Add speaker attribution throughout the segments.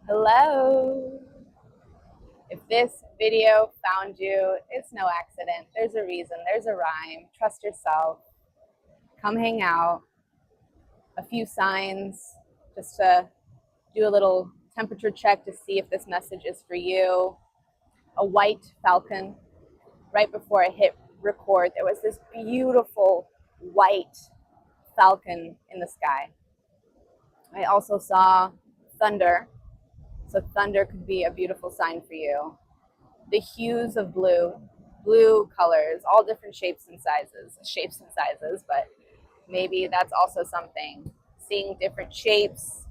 Speaker 1: Hello. If this video found you, it's no accident. There's a reason, there's a rhyme. Trust yourself. Come hang out. A few signs just to do a little temperature check to see if this message is for you. A white falcon. Right before I hit record, there was this beautiful white falcon in the sky. I also saw thunder. So thunder could be a beautiful sign for you. The hues of blue colors, all different shapes and sizes, but maybe that's also something. Seeing different shapes.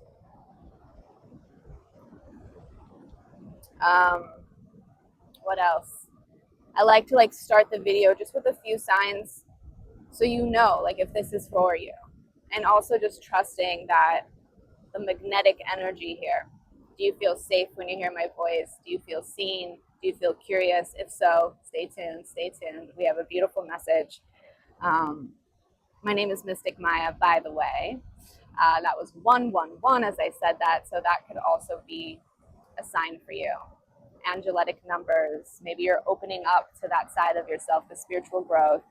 Speaker 1: Um, what else? I like to start the video just with a few signs so you know if this is for you. And also just trusting that the magnetic energy here. Do you feel safe when you hear my voice? Do you feel seen? Do you feel curious? If so, stay tuned, stay tuned. We have a beautiful message. My name is Mystic Maya, by the way. That was 111 as I said that, so that could also be a sign for you. Angelic numbers, maybe you're opening up to that side of yourself, the spiritual growth,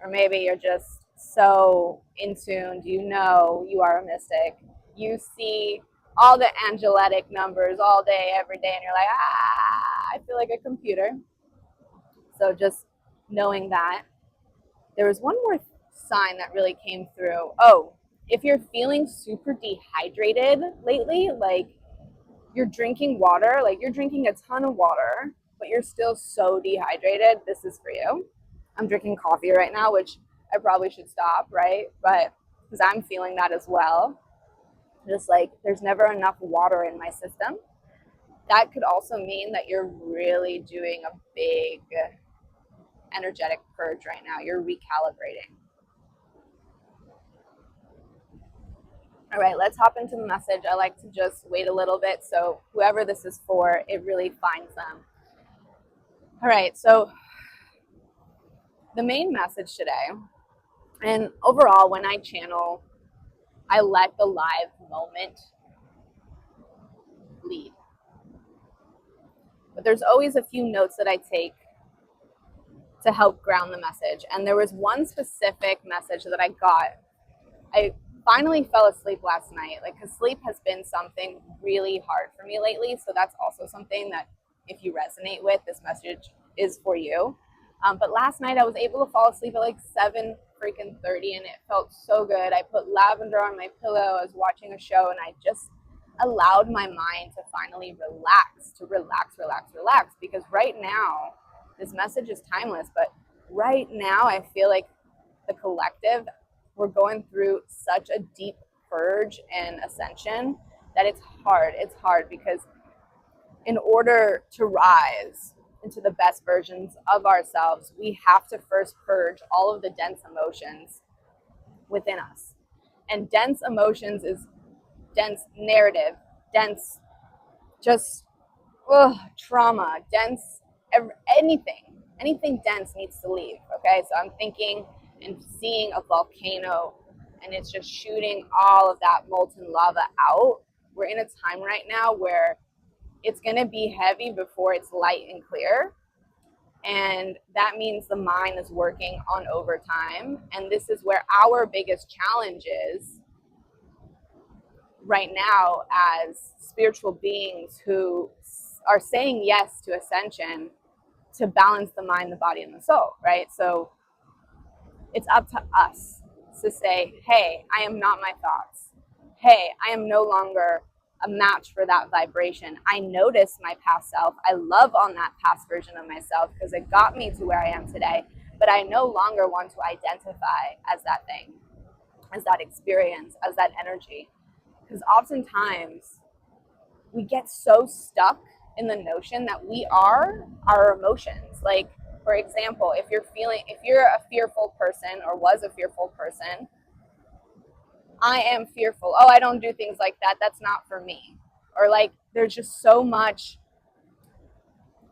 Speaker 1: or maybe you're just so in tune, you know you are a mystic. You see all the angelic numbers all day, every day, and you're like, I feel like a computer. So just knowing that. There was one more sign that really came through. Oh, if you're feeling super dehydrated lately, you're drinking water, you're drinking a ton of water, but you're still so dehydrated, this is for you. I'm drinking coffee right now, which I probably should stop, right? But because I'm feeling that as well. Just there's never enough water in my system. That could also mean that you're really doing a big energetic purge right now. You're recalibrating. All right, let's hop into the message. I like to just wait a little bit so whoever this is for, it really finds them. All right, so the main message today, and overall when I channel, I let the live moment lead. But there's always a few notes that I take to help ground the message. And there was one specific message that I got. I finally fell asleep last night, because sleep has been something really hard for me lately. So that's also something that if you resonate with, this message is for you. But last night I was able to fall asleep at 7:30 and it felt so good. I put lavender on my pillow. I was watching a show and I just allowed my mind to finally relax, because right now, this message is timeless, but right now I feel like the collective, we're going through such a deep purge and ascension that it's hard. It's hard because in order to rise into the best versions of ourselves, we have to first purge all of the dense emotions within us. And dense emotions is dense narrative, dense just trauma, dense anything dense needs to leave. Okay, so I'm thinking and seeing a volcano and it's just shooting all of that molten lava out. We're in a time right now where it's going to be heavy before it's light and clear. And that means the mind is working on overtime. And this is where our biggest challenge is right now as spiritual beings who are saying yes to ascension, to balance the mind, the body, and the soul, right? So it's up to us to say, hey, I am not my thoughts. Hey, I am no longer a match for that vibration. I notice my past self. I love on that past version of myself because it got me to where I am today. But I no longer want to identify as that thing, as that experience, as that energy. Because oftentimes we get so stuck in the notion that we are our emotions. For example, if you're a fearful person or was a fearful person, I am fearful. Oh, I don't do things like that. That's not for me. Or there's just so much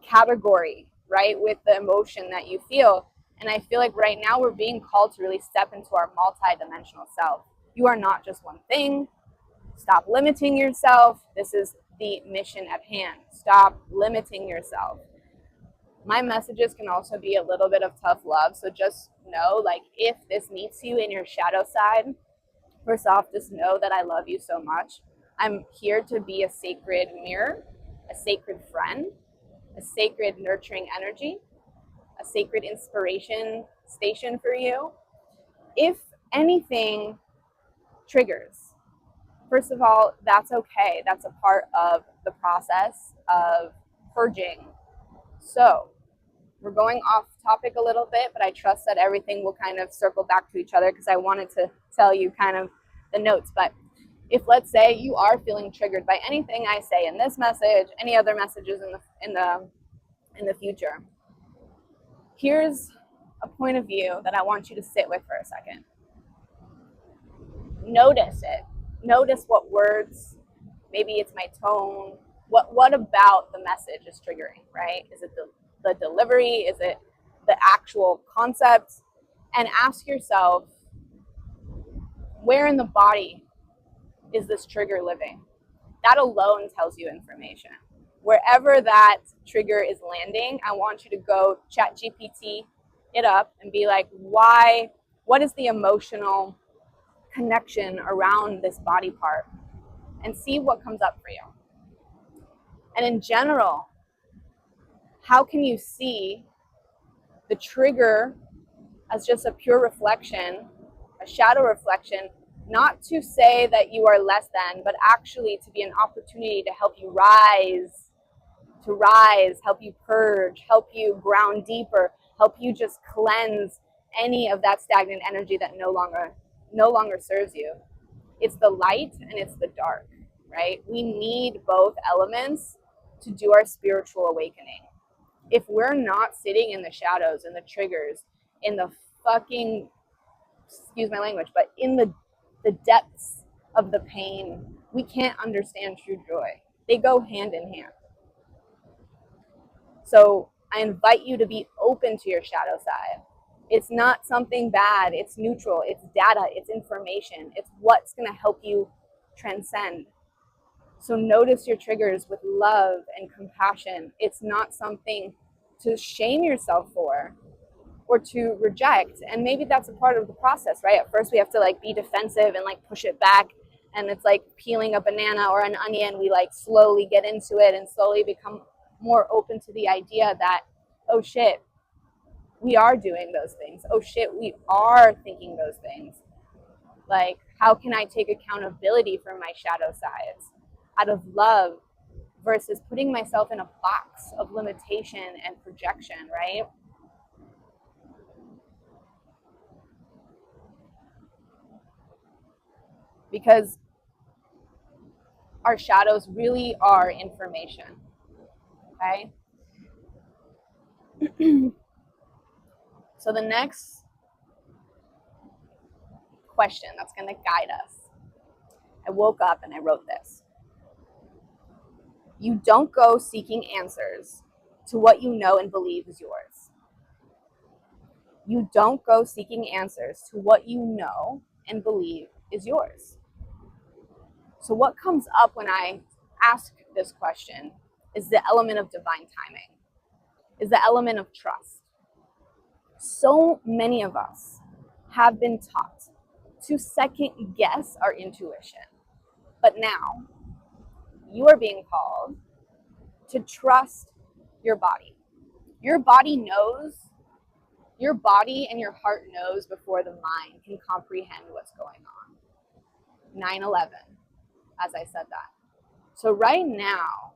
Speaker 1: category, right, with the emotion that you feel. And I feel like right now we're being called to really step into our multi-dimensional self. You are not just one thing. Stop limiting yourself. This is the mission at hand. Stop limiting yourself. My messages can also be a little bit of tough love. So just know, like, if this meets you in your shadow side, first off, just know that I love you so much. I'm here to be a sacred mirror, a sacred friend, a sacred nurturing energy, a sacred inspiration station for you. If anything triggers, first of all, that's okay. That's a part of the process of purging. So we're going off topic a little bit, but I trust that everything will kind of circle back to each other because I wanted to tell you kind of the notes. But if, let's say, you are feeling triggered by anything I say in this message, any other messages in the future, here's a point of view that I want you to sit with for a second. Notice it. Notice what words, maybe it's my tone. What about the message is triggering, right? Is it the delivery? Is it the actual concept? And ask yourself, where in the body is this trigger living? That alone tells you information. Wherever that trigger is landing, I want you to go chat GPT it up and be like, why, what is the emotional connection around this body part? And see what comes up for you. And in general, how can you see the trigger as just a pure reflection, a shadow reflection, not to say that you are less than, but actually to be an opportunity to help you rise, help you purge, help you ground deeper, help you just cleanse any of that stagnant energy that no longer serves you. It's the light and it's the dark, right? We need both elements to do our spiritual awakening. If we're not sitting in the shadows and the triggers, in the fucking, excuse my language, but in the depths of the pain, we can't understand true joy. They go hand in hand. So I invite you to be open to your shadow side. It's not something bad. It's neutral. It's data. It's information. It's what's going to help you transcend. So notice your triggers with love and compassion. It's not something to shame yourself for or to reject. And maybe that's a part of the process, right? At first we have to like be defensive and like push it back. And it's like peeling a banana or an onion. We like slowly get into it and slowly become more open to the idea that, oh shit, we are doing those things. Oh shit, we are thinking those things. Like, how can I take accountability for my shadow sides out of love versus putting myself in a box of limitation and projection, right? Because our shadows really are information, okay? So the next question that's going to guide us, I woke up and I wrote this. You don't go seeking answers to what you know and believe is yours. You don't go seeking answers to what you know and believe is yours. So what comes up when I ask this question is the element of divine timing, is the element of trust. So many of us have been taught to second guess our intuition. But now you are being called to trust your body. Your body knows, your body and your heart knows before the mind can comprehend what's going on. 9/11, as I said that. So right now,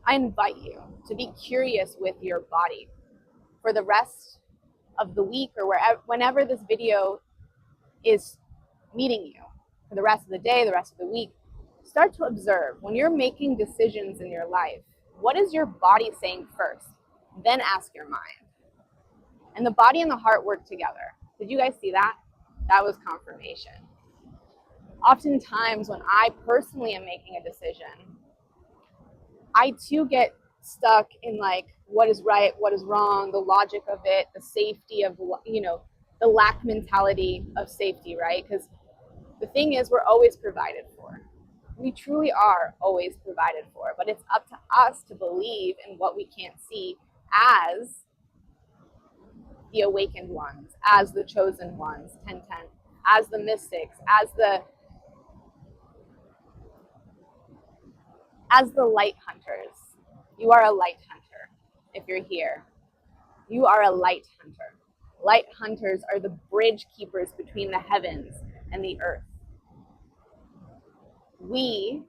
Speaker 1: I invite you to be curious with your body for the rest of the week or whenever this video is meeting you, for the rest of the day, the rest of the week. Start to observe when you're making decisions in your life, what is your body saying first? Then ask your mind. And the body and the heart work together. Did you guys see that? That was confirmation. Oftentimes when I personally am making a decision, I too get stuck in like what is right, what is wrong, the logic of it, the safety of, the lack mentality of safety, right? Because the thing is, we're always provided for. We truly are always provided for, but it's up to us to believe in what we can't see as the awakened ones, as the chosen ones, 1010, as the mystics, as the light hunters. You are a light hunter if you're here. You are a light hunter. Light hunters are the bridge keepers between the heavens and the earth. We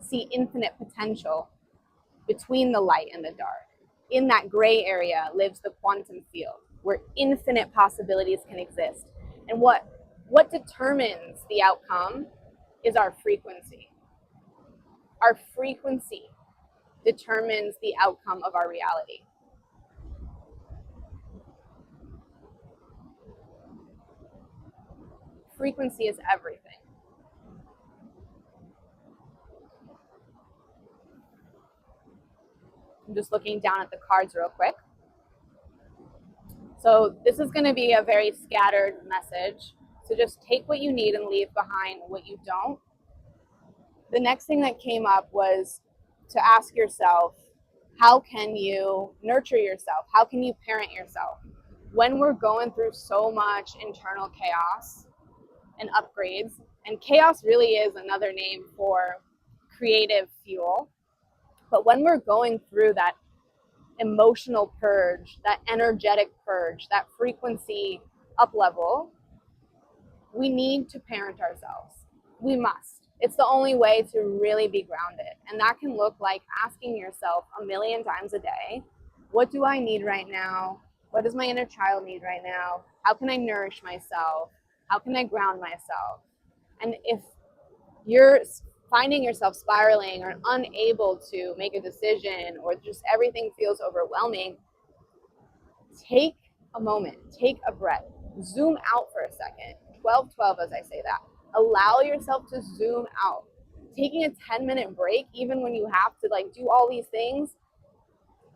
Speaker 1: see infinite potential between the light and the dark. In that gray area lives the quantum field where infinite possibilities can exist. And what determines the outcome is our frequency. Our frequency determines the outcome of our reality. Frequency is everything. I'm just looking down at the cards real quick. So this is going to be a very scattered message. So just take what you need and leave behind what you don't. The next thing that came up was to ask yourself, how can you nurture yourself? How can you parent yourself? When we're going through so much internal chaos and upgrades, and chaos really is another name for creative fuel, but when we're going through that emotional purge, that energetic purge, that frequency up level, we need to parent ourselves. We must. It's the only way to really be grounded. And that can look like asking yourself a million times a day, what do I need right now? What does my inner child need right now? How can I nourish myself? How can I ground myself? And if you're finding yourself spiraling or unable to make a decision or just everything feels overwhelming, take a moment, take a breath, zoom out for a second. 12-12 as I say that. Allow yourself to zoom out. Taking a 10-minute break, even when you have to do all these things,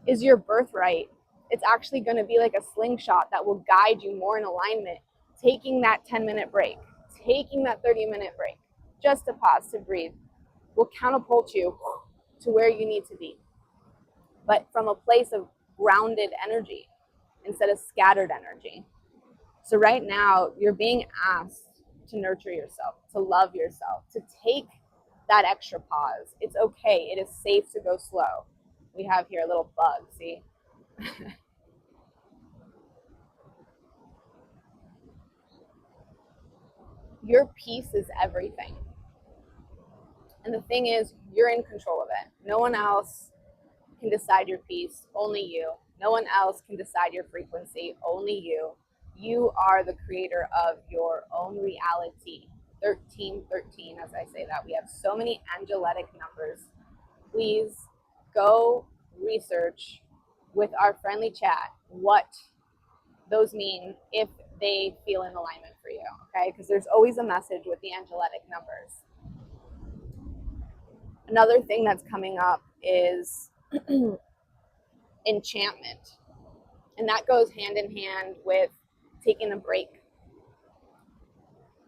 Speaker 1: is your birthright. It's actually going to be like a slingshot that will guide you more in alignment. Taking that 10-minute break, taking that 30-minute break, just to pause, to breathe, will catapult you to where you need to be. But from a place of grounded energy instead of scattered energy. So right now, you're being asked to nurture yourself, to love yourself, to take that extra pause. It's okay. It is safe to go slow. We have here a little bug, see? Your peace is everything. And the thing is, you're in control of it. No one else can decide your peace, only you. No one else can decide your frequency, only you. You are the creator of your own reality. 1313, as I say that. We have so many angelic numbers. Please go research with our friendly chat what those mean if they feel in alignment for you, okay? Because there's always a message with the angelic numbers. Another thing that's coming up is enchantment. And that goes hand in hand with taking a break.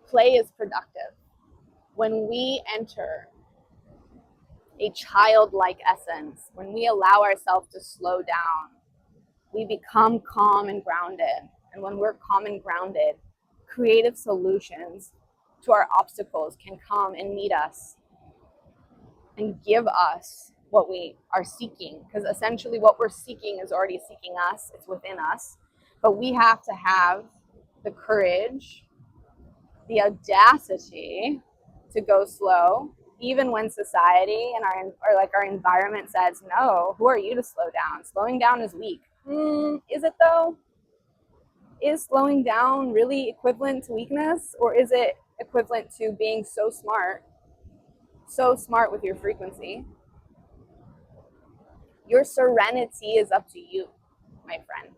Speaker 1: Play is productive. When we enter a childlike essence, when we allow ourselves to slow down, we become calm and grounded. And when we're calm and grounded, creative solutions to our obstacles can come and meet us and give us what we are seeking. Because essentially what we're seeking is already seeking us. It's within us. But we have to have the courage, the audacity to go slow, even when society and our environment says, no, who are you to slow down? Slowing down is weak. Is it though? Is slowing down really equivalent to weakness? Or is it equivalent to being so smart with your frequency? Your serenity is up to you, my friend.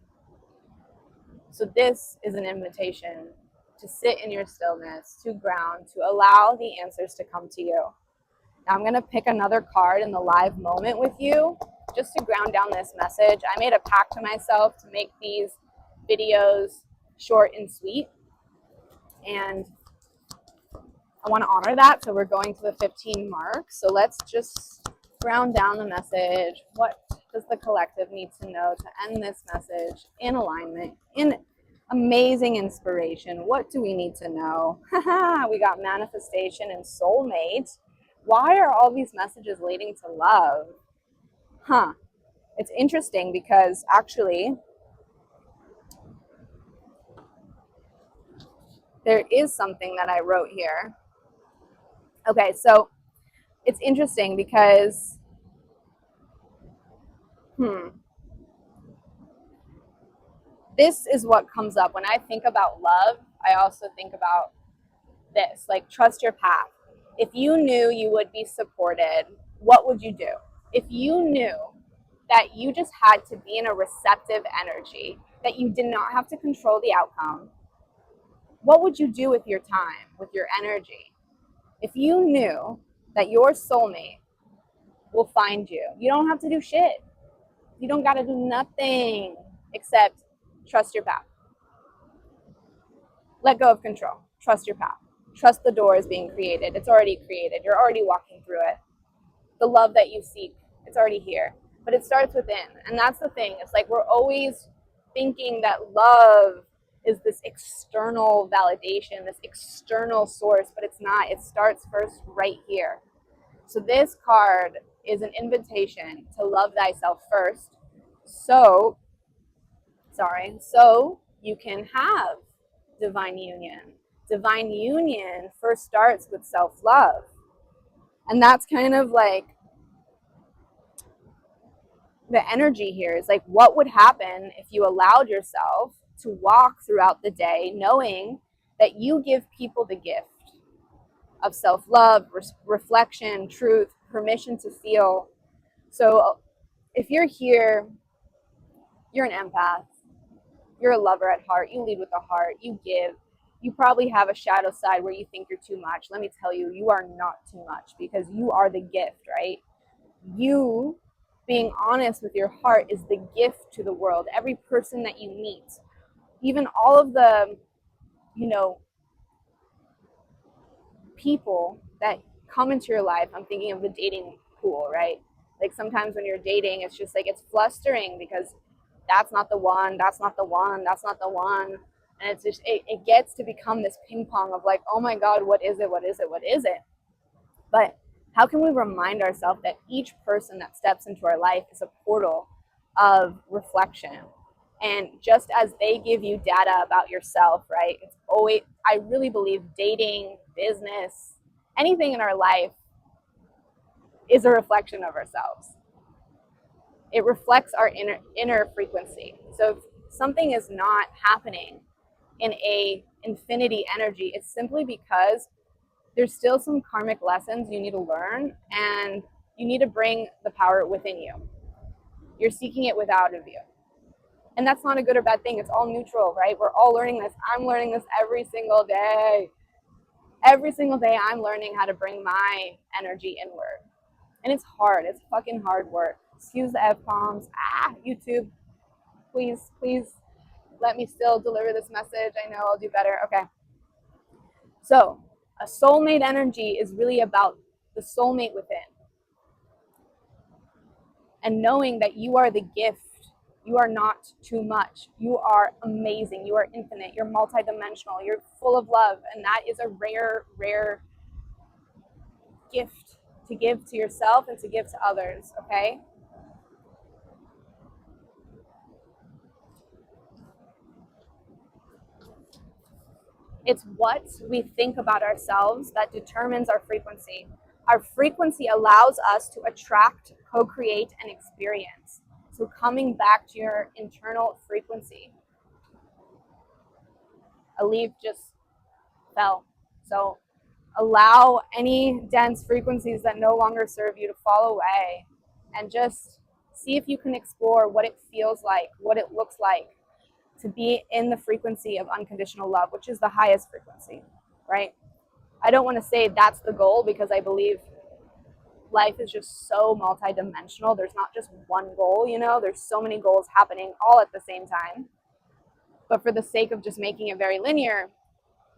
Speaker 1: So this is an invitation to sit in your stillness, to ground, to allow the answers to come to you. Now I'm going to pick another card in the live moment with you just to ground down this message. I made a pact to myself to make these videos short and sweet. And I want to honor that. So we're going to the 15 mark. So let's just ground down the message. What does the collective need to know to end this message in alignment, in amazing inspiration? What do we need to know? We got manifestation and soulmate. Why are all these messages leading to love? It's interesting because actually there is something that I wrote here. Okay, so it's interesting because this is what comes up when I think about love. I also think about this, like, trust your path. If you knew you would be supported, what would you do? If you knew that you just had to be in a receptive energy, that you did not have to control the outcome, what would you do with your time, with your energy? If you knew that your soulmate will find you, you don't have to do shit. You don't got to do nothing except trust your path. Let go of control. Trust your path. Trust the door is being created. It's already created. You're already walking through it. The love that you seek, it's already here. But it starts within. And that's the thing. It's like we're always thinking that love is this external validation, this external source, but it's not. It starts first right here. So this card is an invitation to love thyself first. So you can have divine union. Divine union first starts with self-love. And that's kind of like the energy here is like, what would happen if you allowed yourself to walk throughout the day knowing that you give people the gift of self-love, reflection, truth, permission to feel. So if you're here, you're an empath, you're a lover at heart, you lead with the heart, you give. You probably have a shadow side where you think you're too much. Let me tell you, you are not too much because you are the gift, right? You being honest with your heart is the gift to the world. Every person that you meet, even all of the, people that come into your life. I'm thinking of the dating pool, right? Like sometimes when you're dating, it's just like, it's flustering because that's not the one, that's not the one, that's not the one. And it's just, it gets to become this ping pong of like, oh my God, what is it? What is it? What is it? But how can we remind ourselves that each person that steps into our life is a portal of reflection? And just as they give you data about yourself, right? It's always, I really believe dating, business, anything in our life is a reflection of ourselves. It reflects our inner frequency. So if something is not happening in a infinity energy, it's simply because there's still some karmic lessons you need to learn, and you need to bring the power within you. You're seeking it without of you. And that's not a good or bad thing. It's all neutral, right? We're all learning this. I'm learning this every single day. Every single day I'm learning how to bring my energy inward. And it's hard. It's fucking hard work. Excuse the F-bombs. YouTube, please let me still deliver this message. I know I'll do better. Okay. So a soulmate energy is really about the soulmate within. And knowing that you are the gift. You are not too much. You are amazing. You are infinite. You're multidimensional. You're full of love. And that is a rare, rare gift to give to yourself and to give to others, okay? It's what we think about ourselves that determines our frequency. Our frequency allows us to attract, co-create, and experience. So coming back to your internal frequency. A leaf just fell. So allow any dense frequencies that no longer serve you to fall away, and just see if you can explore what it feels like, what it looks like to be in the frequency of unconditional love, which is the highest frequency, right? I don't want to say that's the goal because I believe life is just so multidimensional. There's not just one goal, there's so many goals happening all at the same time. But for the sake of just making it very linear,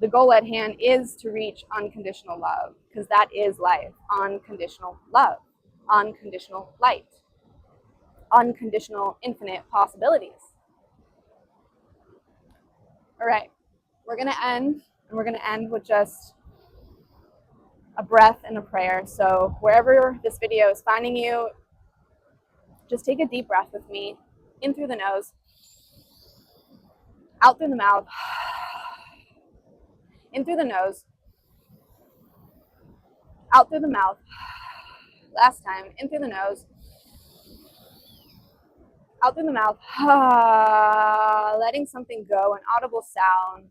Speaker 1: The goal at hand is to reach unconditional love, because that is life. Unconditional love, unconditional light, unconditional infinite possibilities. All right, we're going to end, and we're going to end with just a breath and a prayer. So wherever this video is finding you, just take a deep breath with me, in through the nose, out through the mouth, in through the nose, out through the mouth. Last time, in through the nose, out through the mouth, letting something go, an audible sound,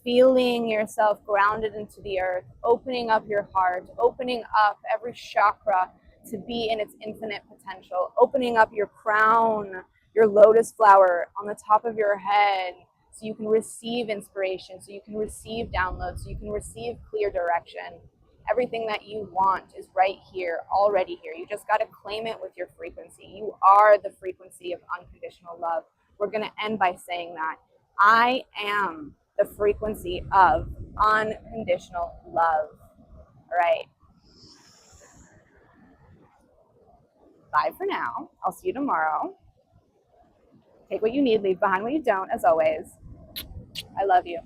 Speaker 1: feeling yourself grounded into the earth, opening up your heart, opening up every chakra to be in its infinite potential, opening up your crown, your lotus flower on the top of your head, so you can receive inspiration, so you can receive downloads, so you can receive clear direction. Everything that you want is right here, already here. You just got to claim it with your frequency. You are the frequency of unconditional love. We're going to end by saying that. I am the frequency of unconditional love. All right. Bye for now. I'll see you tomorrow. Take what you need, leave behind what you don't, as always. I love you.